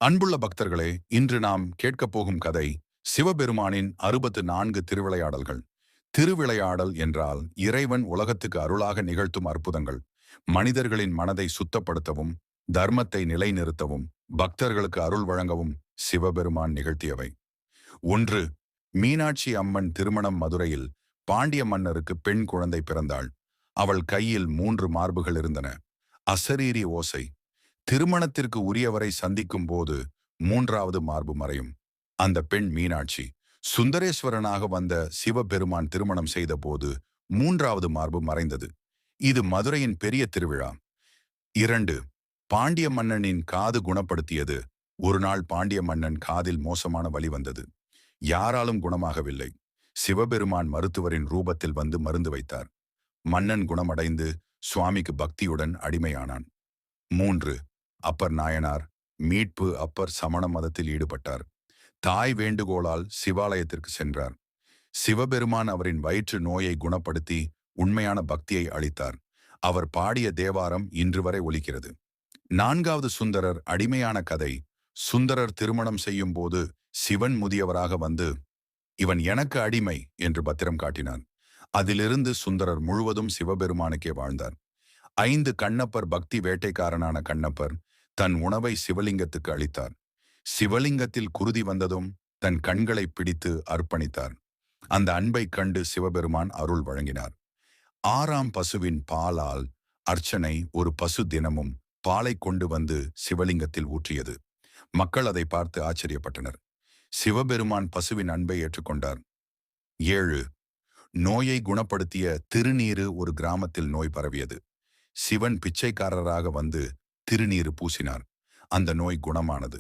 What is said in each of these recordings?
அன்புள்ள பக்தர்களே, இன்று நாம் கேட்கப் போகும் கதை சிவபெருமானின் 64 திருவிளையாடல்கள். திருவிளையாடல் என்றால் இறைவன் உலகத்துக்கு அருளாக நிகழ்த்தும் அற்புதங்கள். மனிதர்களின் மனதை சுத்தப்படுத்தவும், தர்மத்தை நிலைநிறுத்தவும், பக்தர்களுக்கு அருள் வழங்கவும் சிவபெருமான் நிகழ்த்தியவை. 1. மீனாட்சி அம்மன் திருமணம். மதுரையில் பாண்டிய மன்னருக்கு பெண் குழந்தை பிறந்தாள். அவள் கையில் 3 மார்புகள் இருந்தன. அசரீரி ஓசை. திருமணத்திற்கு உரியவரை சந்திக்கும் போது 3வது மார்பு மறையும். அந்த பெண் மீனாட்சி. சுந்தரேஸ்வரனாக வந்த சிவபெருமான் திருமணம் செய்த போது 3வது மார்பு மறைந்தது. இது மதுரையின் பெரிய திருவிழா. 2. பாண்டிய மன்னனின் காது குணப்படுத்தியது. ஒரு நாள் பாண்டிய மன்னன் காதில் மோசமான வலி வந்தது. யாராலும் குணமாகவில்லை. சிவபெருமான் மருத்துவரின் ரூபத்தில் வந்து மருந்து வைத்தார். மன்னன் குணமடைந்து சுவாமிக்கு பக்தியுடன் அடிமையானான். 3. அப்பர் நாயனார். மீட்பு. அப்பர் சமண மதத்தில் ஈடுபட்டார். தாய் வேண்டுகோளால் சிவாலயத்திற்கு சென்றார். சிவபெருமான் அவரின் வயிற்று நோயை குணப்படுத்தி உண்மையான பக்தியை அளித்தார். அவர் பாடிய தேவாரம் இன்று வரை ஒலிக்கிறது. 4வது சுந்தரர். அடிமையான கதை. சுந்தரர் திருமணம் செய்யும் போது சிவன் முதியவராக வந்து, இவன் எனக்கு அடிமை என்று பத்திரம் காட்டினார். அதிலிருந்து சுந்தரர் முழுவதும் சிவபெருமானுக்கே வாழ்ந்தார். 5. கண்ணப்பர். பக்தி வேட்டைக்காரனான கண்ணப்பர் தன் உணவை சிவலிங்கத்துக்கு அளித்தார். சிவலிங்கத்தில் குருதி வந்ததும் தன் கண்களை பிடித்து அர்ப்பணித்தார். அந்த அன்பை கண்டு சிவபெருமான் அருள் வழங்கினார். 6. பசுவின் பாலால் அர்ச்சனை. ஒரு பசு தினமும் பாலை கொண்டு வந்து சிவலிங்கத்தில் ஊற்றியது. மக்கள் அதை பார்த்து ஆச்சரியப்பட்டனர். சிவபெருமான் பசுவின் அன்பை ஏற்றுக்கொண்டார். 7. நோயை குணப்படுத்திய திருநீறு. ஒரு கிராமத்தில் நோய் பரவியது. சிவன் பிச்சைக்காரராக வந்து திருநீறு பூசினார். அந்த நோய் குணமானது.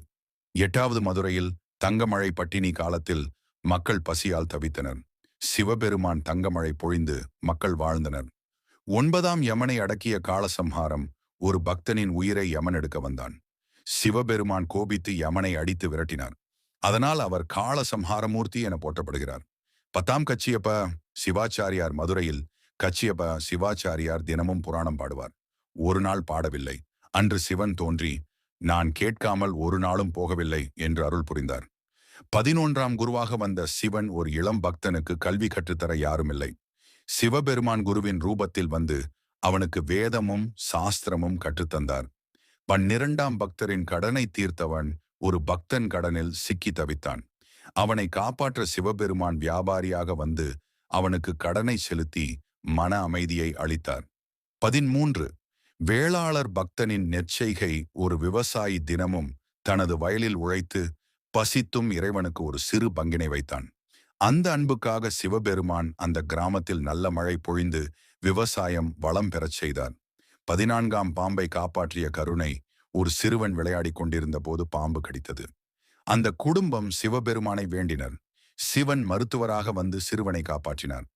8. மதுரையில் தங்கமழை. பட்டினி காலத்தில் மக்கள் பசியால் தவித்தனர். சிவபெருமான் தங்கமழை பொழிந்து மக்கள் வாழ்ந்தனர். 9. யமனை அடக்கிய காலசம்ஹாரம். ஒரு பக்தனின் உயிரை யமன் எடுக்க வந்தான். சிவபெருமான் கோபித்து யமனை அடித்து விரட்டினார். அதனால் அவர் காலசம்ஹாரமூர்த்தி என போற்றப்படுகிறார். 10. கச்சியப்ப சிவாச்சாரியார். மதுரையில் கச்சியப்ப சிவாச்சாரியார் தினமும் புராணம் பாடுவார். ஒரு நாள் பாடவில்லை. அன்று சிவன் தோன்றி, நான் கேட்காமல் ஒரு நாளும் போகவில்லை என்று அருள் புரிந்தார். 11. குருவாக வந்த சிவன் ஒரு இளம் பக்தனுக்கு கல்வி கற்றுத்தர யாருமில்லை. சிவபெருமான் குருவின் ரூபத்தில் வந்து அவனுக்கு வேதமும் சாஸ்திரமும் கற்றுத்தந்தார். 12. பக்தரின் கடனை தீர்த்தவன். ஒரு பக்தன் கடனில் சிக்கி தவித்தான். அவனை காப்பாற்ற சிவபெருமான் வியாபாரியாக வந்து அவனுக்கு கடனை செலுத்தி மன அமைதியை அளித்தார். 13. வேளாளர். பக்தனின் நெற்செய்கை. ஒரு விவசாயி தினமும் தனது வயலில் உழைத்து பசித்தும் இறைவனுக்கு ஒரு சிறு பங்கினை வைத்தான். அந்த அன்புக்காக சிவபெருமான் அந்த கிராமத்தில் நல்ல மழை பொழிந்து விவசாயம் வளம் பெறச் செய்தார். 14. பாம்பை காப்பாற்றிய கருணை. ஒரு சிறுவன் விளையாடி கொண்டிருந்த போது பாம்பு கடித்தது. அந்த குடும்பம் சிவபெருமானை வேண்டினர். சிவன் மருத்துவராக வந்து சிறுவனை காப்பாற்றினார்.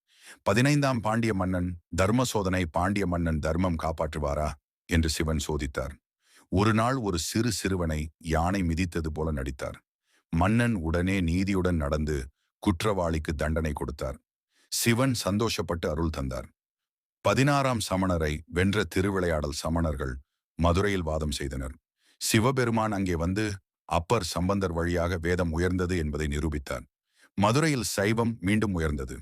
15. பாண்டிய மன்னன். தர்ம சோதனை. பாண்டிய மன்னன் தர்மம் காப்பாற்றுவாரா என்று சிவன் சோதித்தார். ஒரு நாள் ஒரு சிறுவனை யானை மிதித்தது போல நடித்தார். மன்னன் உடனே நீதியுடன் நடந்து குற்றவாளிக்கு தண்டனை கொடுத்தார். சிவன் சந்தோஷப்பட்டு அருள் தந்தார். 16. சமணரை வென்ற திருவிளையாடல். சமணர்கள் மதுரையில் வாதம் செய்தனர். சிவபெருமான் அங்கே வந்து அப்பர் சம்பந்தர் வழியாக வேதம் உயர்ந்தது என்பதை நிரூபித்தார். மதுரையில் சைவம் மீண்டும் உயர்ந்தது.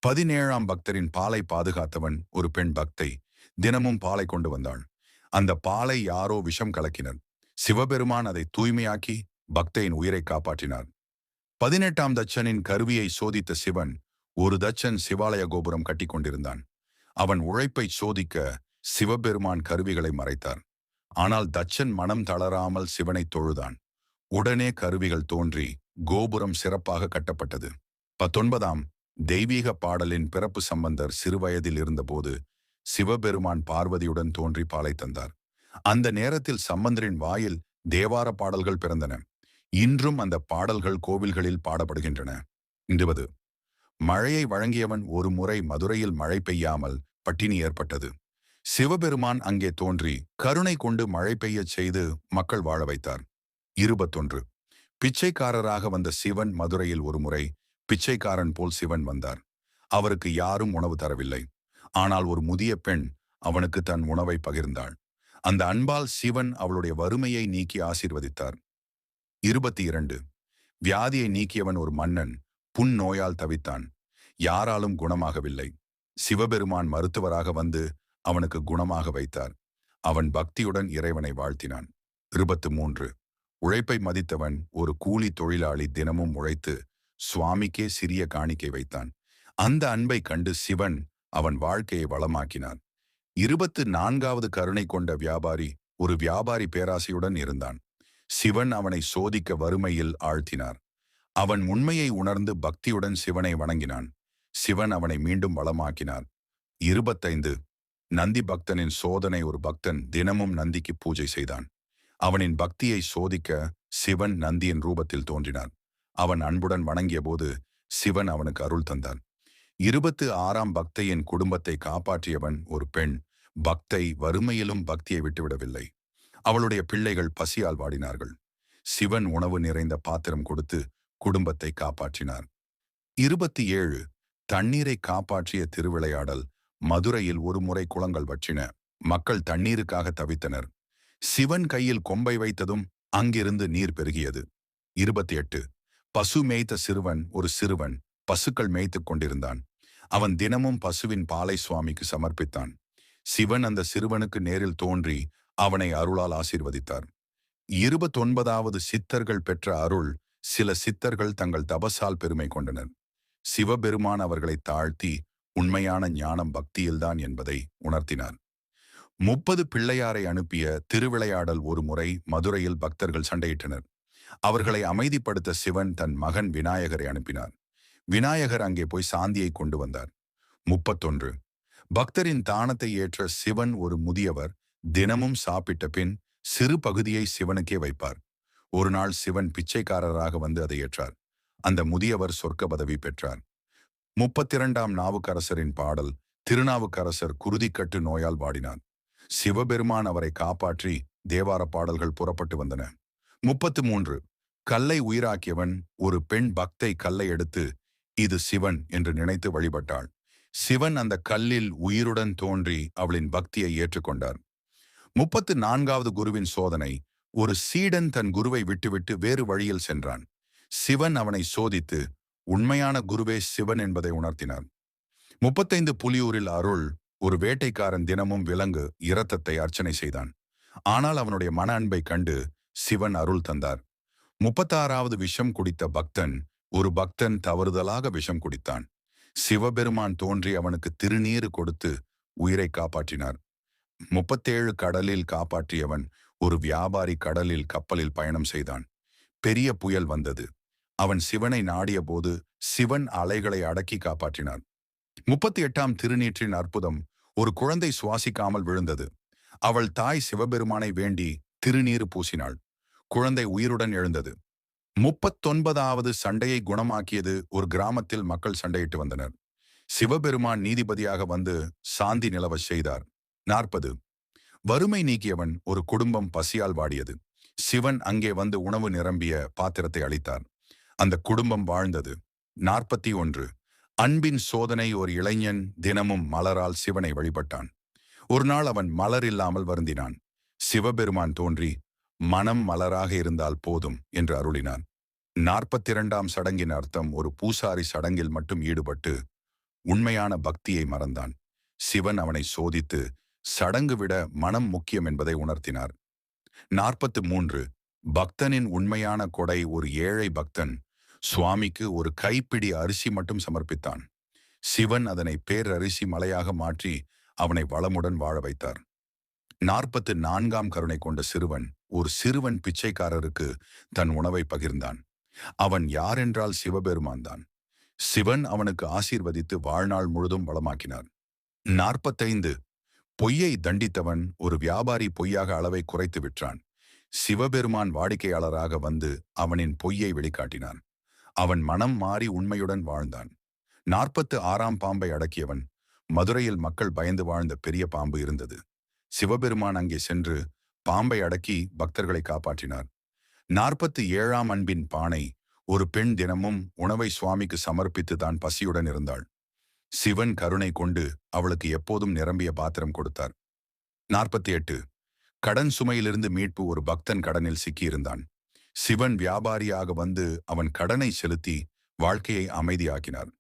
17. பக்தரின் பாலை பாதுகாத்தவன். ஒரு பெண் பக்தை தினமும் பாலை கொண்டு வந்தாள். அந்த பாலை யாரோ விஷம் கலக்கினர். சிவபெருமான் அதை தூய்மையாக்கி பக்தையின் உயிரை காப்பாற்றினார். 18. தச்சனின் கருவியை சோதித்த சிவன். ஒரு தச்சன் சிவாலய கோபுரம் கட்டி கொண்டிருந்தான். அவன் உழைப்பை சோதிக்க சிவபெருமான் கருவிகளை மறைத்தார். ஆனால் தச்சன் மனம் தளராமல் சிவனை தொழுதான். உடனே கருவிகள் தோன்றி கோபுரம் சிறப்பாக கட்டப்பட்டது. 19. தெய்வீக பாடலின் பிறப்பு. சம்பந்தர் சிறுவயதில் இருந்தபோது சிவபெருமான் பார்வதியுடன் தோன்றி பாலை தந்தார். அந்த நேரத்தில் சம்பந்தரின் வாயில் தேவார பாடல்கள் பிறந்தன. இன்றும் அந்த பாடல்கள் கோவில்களில் பாடப்படுகின்றன. 20. மழையை வழங்கியவன். ஒரு முறை மதுரையில் மழை பெய்யாமல் பட்டினி ஏற்பட்டது. சிவபெருமான் அங்கே தோன்றி கருணை கொண்டு மழை பெய்யச் செய்து மக்கள் வாழ வைத்தார். 21. பிச்சைக்காரராக வந்த சிவன். மதுரையில் ஒரு முறை பிச்சைக்காரன் போல் சிவன் வந்தார். அவருக்கு யாரும் உணவு தரவில்லை. ஆனால் ஒரு முதிய பெண் அவனுக்கு தன் உணவை பகிர்ந்தாள். அந்த அன்பால் சிவன் அவளுடைய வறுமையை நீக்கி ஆசீர்வதித்தார். 22. வியாதியை நீக்கியவன் ஒரு மன்னன் புண் நோயால் தவித்தான். யாராலும் குணமாகவில்லை. சிவபெருமான் மருத்துவராக வந்து அவனுக்கு குணமாக வைத்தார். அவன் பக்தியுடன் இறைவனை வாழ்த்தினான். 23. உழைப்பை மதித்தவன் ஒரு கூலி தொழிலாளி தினமும் உழைத்து சுவாமிக்கே சிறிய காணிக்கை வைத்தான். அந்த அன்பை கண்டு சிவன் அவன் வாழ்க்கையை வளமாக்கினான். 24வது கருணை கொண்ட வியாபாரி ஒரு வியாபாரி பேராசையுடன் இருந்தான். சிவன் அவனை சோதிக்க வறுமையில் ஆழ்த்தினார். அவன் உண்மையை உணர்ந்து பக்தியுடன் சிவனை வணங்கினான். சிவன் அவனை மீண்டும் வளமாக்கினார். 25. நந்தி பக்தனின் சோதனை ஒரு பக்தன் தினமும் நந்திக்கு பூஜை செய்தான். அவனின் பக்தியை சோதிக்க சிவன் நந்தியின் ரூபத்தில் தோன்றினார். அவன் அன்புடன் வணங்கிய போது சிவன் அவனுக்கு அருள் தந்தார். 26ஆம் பக்தையின் குடும்பத்தை காப்பாற்றியவன் ஒரு பெண். பக்தை வறுமையிலும் பக்தியை விட்டுவிடவில்லை. அவளுடைய பிள்ளைகள் பசியால் வாடினார்கள். சிவன் உணவு நிறைந்த பாத்திரம் கொடுத்து குடும்பத்தை காப்பாற்றினார். 27. தண்ணீரை காப்பாற்றிய திருவிளையாடல். மதுரையில் ஒரு முறை குளங்கள் வற்றின. மக்கள் தண்ணீருக்காக தவித்தனர். சிவன் கையில் கொம்பை வைத்ததும் அங்கிருந்து நீர் பெருகியது. 28. பசு மேய்த்த சிறுவன் ஒரு சிறுவன் பசுக்கள் மேய்த்துக் கொண்டிருந்தான். அவன் தினமும் பசுவின் பாலை சுவாமிக்கு சமர்ப்பித்தான். சிவன் அந்த சிறுவனுக்கு நேரில் தோன்றி அவனை அருளால் ஆசீர்வதித்தார். 29வது சித்தர்கள் பெற்ற அருள். சில சித்தர்கள் தங்கள் தபசால் பெருமை கொண்டனர். சிவபெருமான் அவர்களை தாழ்த்தி உண்மையான ஞானம் பக்தியில்தான் என்பதை உணர்த்தினார். 30 பிள்ளையாரை அனுப்பிய திருவிளையாடல். ஒரு முறை மதுரையில் பக்தர்கள் சண்டையிட்டனர். அவர்களை அமைதிப்படுத்த சிவன் தன் மகன் விநாயகரை அனுப்பினார். விநாயகர் அங்கே போய் சாந்தியை கொண்டு வந்தார். 31. பக்தரின் தானத்தை ஏற்ற சிவன் ஒரு முதியவர் தினமும் சாப்பிட்ட பின் சிறு பகுதியை சிவனுக்கே வைப்பார். ஒரு நாள் சிவன் பிச்சைக்காரராக வந்து அதை ஏற்றார். அந்த முதியவர் சொர்க்க பதவி பெற்றார். 32ஆம் நாவுக்கரசரின் பாடல். திருநாவுக்கரசர் குருதிக்கட்டு நோயால் வாடினார். சிவபெருமான் அவரை காப்பாற்றி தேவார பாடல்கள் புறப்பட்டு வந்தன. 33. கல்லை உயிராக்கியவன் ஒரு பெண் பக்தை கல்லை எடுத்து இது சிவன் என்று நினைத்து வழிபட்டாள். சிவன் அந்த கல்லில் உயிருடன் தோன்றி அவளின் பக்தியை ஏற்றுக்கொண்டார். 34வது குருவின் சோதனை. ஒரு சீடன் தன் குருவை விட்டுவிட்டு வேறு வழியில் சென்றான். சிவன் அவனை சோதித்து உண்மையான குருவே சிவன் என்பதை உணர்த்தினார். 35 புலியூரில் அருள். ஒரு வேட்டைக்காரன் தினமும் விலங்கு இரத்தத்தை அர்ச்சனை செய்தான். ஆனால் அவனுடைய மன அன்பை கண்டு சிவன் அருள் தந்தார். 36வது விஷம் குடித்த பக்தன். ஒரு பக்தன் தவறுதலாக விஷம் குடித்தான். சிவபெருமான் தோன்றி அவனுக்கு திருநீறு கொடுத்து உயிரை காப்பாற்றினார். 37 கடலில் காப்பாற்றியவன். ஒரு வியாபாரி கடலில் கப்பலில் பயணம் செய்தான். பெரிய புயல் வந்தது. அவன் சிவனை நாடிய போது சிவன் அலைகளை அடக்கி காப்பாற்றினார். 38ஆம் திருநீற்றின் அற்புதம். ஒரு குழந்தை சுவாசிக்காமல் விழுந்தது. அவள் தாய் சிவபெருமானை வேண்டி திருநீறு பூசினாள். குழந்தை உயிருடன் எழுந்தது. 39வது சண்டையை குணமாக்கியது. ஒரு கிராமத்தில் மக்கள் சண்டையிட்டு வந்தனர். சிவபெருமான் நீதிபதியாக வந்து சாந்தி நிலவச் செய்தார். 40. வறுமை நீக்கியவன். ஒரு குடும்பம் பசியால் வாடியது. சிவன் அங்கே வந்து உணவு நிரம்பிய பாத்திரத்தை அளித்தார். அந்த குடும்பம் வாழ்ந்தது. 41. அன்பின் சோதனை. ஒரு இளைஞன் தினமும் மலரால் சிவனை வழிபட்டான். ஒரு நாள் அவன் மலர் இல்லாமல் வருந்தினான். சிவபெருமான் தோன்றி மனம் மலராக இருந்தால் போதும் என்று அருளினான். 42ஆம் சடங்கின் அர்த்தம். ஒரு பூசாரி சடங்கில் மட்டும் ஈடுபட்டு உண்மையான பக்தியை மறந்தான். சிவன் அவனை சோதித்து சடங்கு விட மனம் முக்கியம் என்பதை உணர்த்தினார். 43. பக்தனின் உண்மையான கொடை. ஒரு ஏழை பக்தன் சுவாமிக்கு ஒரு கைப்பிடி அரிசி மட்டும் சமர்ப்பித்தான். சிவன் அதனை பேரரிசி மலையாக மாற்றி அவனை வளமுடன் வாழ வைத்தார். 44ஆம் கருணை கொண்ட சிறுவன். ஒரு சிறுவன் பிச்சைக்காரருக்கு தன் உணவை பகிர்ந்தான். அவன் யாரென்றால் சிவபெருமான் தான். சிவன் அவனுக்கு ஆசீர்வதித்து வாழ்நாள் முழுதும் வளமாக்கினார். 45. பொய்யை தண்டித்தவன். ஒரு வியாபாரி பொய்யாக அளவை குறைத்து விற்றான். சிவபெருமான் வாடிக்கையாளராக வந்து அவனின் பொய்யை வெளிக்காட்டினான். அவன் மனம் மாறி உண்மையுடன் வாழ்ந்தான். 46ஆம் பாம்பை அடக்கியவன். மதுரையில் மக்கள் பயந்து வாழ்ந்த பெரிய பாம்பு இருந்தது. சிவபெருமான் அங்கே சென்று பாம்பை அடக்கி பக்தர்களை காப்பாற்றினார். 47ஆம் அன்பின் பானை. ஒரு பெண் தினமும் உணவை சுவாமிக்கு சமர்ப்பித்து தான் பசியுடன் இருந்தாள். சிவன் கருணை கொண்டு அவளுக்கு எப்போதும் நிரம்பிய பாத்திரம் கொடுத்தார். 48. கடன் சுமையிலிருந்து மீட்பு. ஒரு பக்தன் கடனில் சிக்கியிருந்தான். சிவன் வியாபாரியாக வந்து அவன் கடனை செலுத்தி வாழ்க்கையை அமைதியாக்கினார்.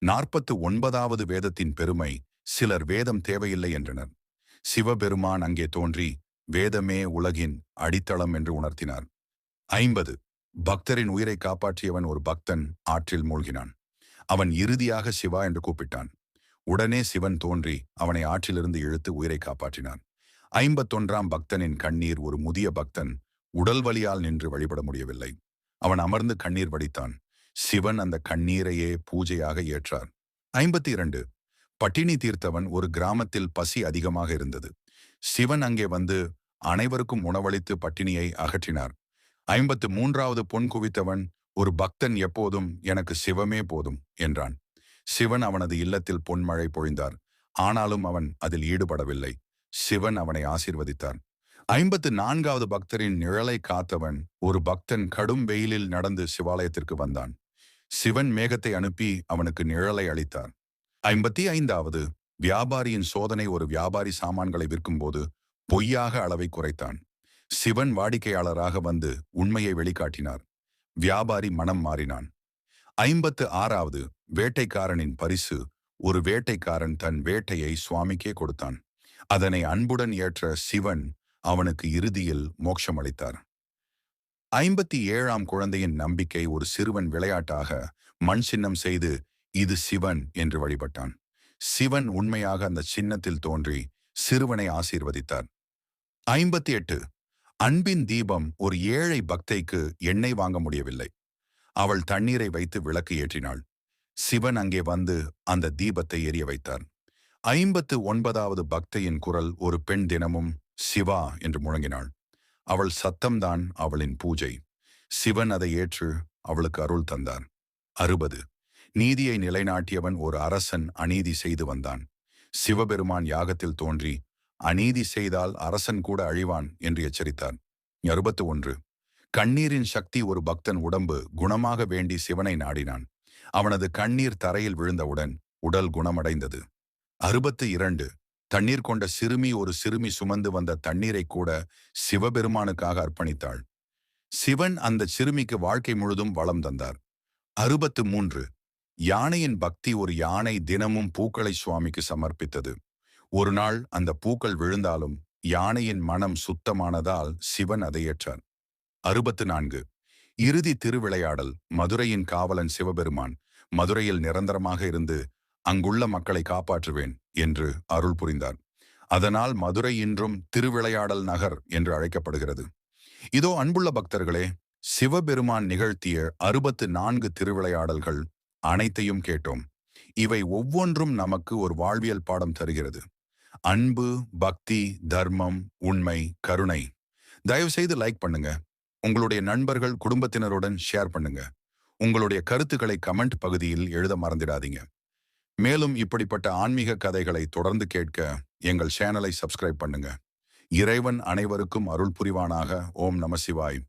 49வது வேதத்தின் பெருமை. சிலர் வேதம் தேவையில்லை என்றனர். சிவபெருமான் அங்கே தோன்றி வேதமே உலகின் அடித்தளம் என்று உணர்த்தினார். 50. பக்தரின் உயிரை காப்பாற்றியவன். ஒரு பக்தன் ஆற்றில் மூழ்கினான். அவன் இறுதியாக சிவா என்று கூப்பிட்டான். உடனே சிவன் தோன்றி அவனை ஆற்றிலிருந்து இழுத்து உயிரை காப்பாற்றினான். 51ஆம் பக்தனின் கண்ணீர். ஒரு முதிய பக்தன் உடல் வலியால் நின்று வழிபட முடியவில்லை. அவன் அமர்ந்து கண்ணீர் வடித்தான். சிவன் அந்த கண்ணீரையே பூஜையாக ஏற்றார். 52. பட்டினி தீர்த்தவன். ஒரு கிராமத்தில் பசி அதிகமாக இருந்தது. சிவன் அங்கே வந்து அனைவருக்கும் உணவளித்து பட்டினியை அகற்றினார். 53வது பொன் குவித்தவன். ஒரு பக்தன் எப்போதும் எனக்கு சிவமே போதும் என்றான். சிவன் அவனது இல்லத்தில் பொன்மழை பொழிந்தார். ஆனாலும் அவன் அதில் ஈடுபடவில்லை. சிவன் அவனை ஆசீர்வதித்தார். 54வது பக்தரின் நிழலை காத்தவன். ஒரு பக்தன் கடும் வெயிலில் நடந்து சிவாலயத்திற்கு வந்தான். சிவன் மேகத்தை அனுப்பி அவனுக்கு நிழலை அளித்தார். 55வது வியாபாரியின் சோதனை. ஒரு வியாபாரி சாமான்களை விற்கும்போது பொய்யாக அளவை குறைத்தான். சிவன் வாடிக்கையாளராக வந்து உண்மையை வெளிக்காட்டினார். வியாபாரி மனம் மாறினான். 56வது வேட்டைக்காரனின் பரிசு. ஒரு வேட்டைக்காரன் தன் வேட்டையை சுவாமிக்கே கொடுத்தான். அதனை அன்புடன் ஏற்ற சிவன் அவனுக்கு இறுதியில் மோட்சம் அளித்தார். 57ஆம் குழந்தையின் நம்பிக்கை. ஒரு சிறுவன் விளையாட்டாக மண் சின்னம் செய்து இது சிவன் என்று வழிபட்டான். சிவன் உண்மையாக அந்த சின்னத்தில் தோன்றி சிறுவனை ஆசீர்வதித்தார். 58. அன்பின் தீபம். ஒரு ஏழை பக்தைக்கு எண்ணெய் வாங்க முடியவில்லை. அவள் தண்ணீரை வைத்து விளக்கு ஏற்றினாள். சிவன் அங்கே வந்து அந்த தீபத்தை எரிய வைத்தார். 59வது பக்தையின் குரல். ஒரு பெண் தினமும் சிவா என்று முழங்கினாள். அவள் சத்தம்தான் அவளின் பூஜை. சிவன் அதை ஏற்று அவளுக்கு அருள் தந்தார். 60. நீதியை நிலைநாட்டியவன். ஒரு அரசன் அநீதி செய்து வந்தான். சிவபெருமான் யாகத்தில் தோன்றி அநீதி செய்தால் அரசன் கூட அழிவான் என்று எச்சரித்தார். 61. கண்ணீரின் சக்தி. ஒரு பக்தன் உடம்பு குணமாக வேண்டி சிவனை நாடினான். அவனது கண்ணீர் தரையில் விழுந்தவுடன் உடல் குணமடைந்தது. 62. தண்ணீர் கொண்ட சிறுமி. ஒரு சிறுமி சுமந்து வந்த தண்ணீரை கூட சிவபெருமானுக்காக அர்ப்பணித்தாள். சிவன் அந்த சிறுமிக்கு வாழ்க்கை முழுதும் வளம் தந்தார். 63. யானையின் பக்தி. ஒரு யானை தினமும் பூக்களை சுவாமிக்கு சமர்ப்பித்தது. ஒரு நாள் அந்த பூக்கள் விழுந்தாலும் யானையின் மனம் சுத்தமானதால் சிவன் அதை ஏற்றார். 64. இறுதி திருவிளையாடல். மதுரையின் காவலன் சிவபெருமான் மதுரையில் நிரந்தரமாக இருந்து அங்குள்ள மக்களை காப்பாற்றுவேன் என்று அருள் புரிந்தார். அதனால் மதுரை இன்றும் திருவிளையாடல் நகர் என்று அழைக்கப்படுகிறது. இதோ அன்புள்ள பக்தர்களே, சிவபெருமான் நிகழ்த்திய 64 திருவிளையாடல்கள் அனைத்தையும் கேட்டோம். இவை ஒவ்வொன்றும் நமக்கு ஒரு வாழ்வியல் பாடம் தருகிறது. அன்பு, பக்தி, தர்மம், உண்மை, கருணை. தயவு செய்து லைக் பண்ணுங்க. உங்களுடைய நண்பர்கள், குடும்பத்தினருடன் ஷேர் பண்ணுங்க. உங்களுடைய கருத்துக்களை கமெண்ட் பகுதியில் எழுத மறந்துடாதீங்க. மேலும் இப்படிப்பட்ட ஆன்மீக கதைகளை தொடர்ந்து கேட்க எங்கள் சேனலை சப்ஸ்கிரைப் பண்ணுங்க. இறைவன் அனைவருக்கும் அருள் புரிவானாக. ஓம் நம சிவாய்.